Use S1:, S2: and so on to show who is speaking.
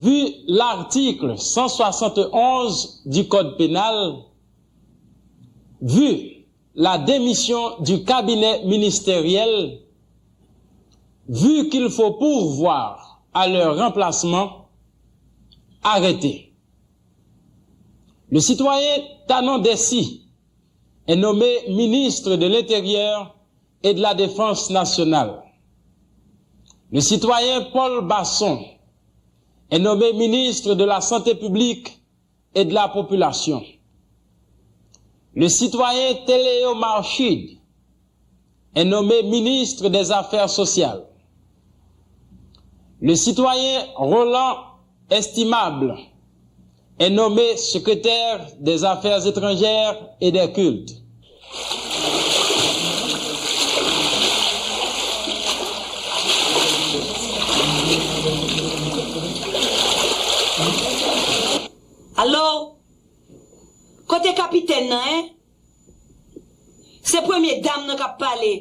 S1: Vu l'article 171 du Code pénal, vu la démission du cabinet ministériel, vu qu'il faut pourvoir à leur remplacement, arrêtez. Le citoyen Tanon Dessy est nommé ministre de l'Intérieur et de la Défense nationale. Le citoyen Paul Basson est nommé ministre de la Santé publique et de la Population. Le citoyen Téléo Marchid est nommé ministre des Affaires sociales. Le citoyen Roland Estimable est nommé secrétaire des Affaires étrangères et des cultes.
S2: Alors, côté capitaine, hein? C'est première dame qui a parlé.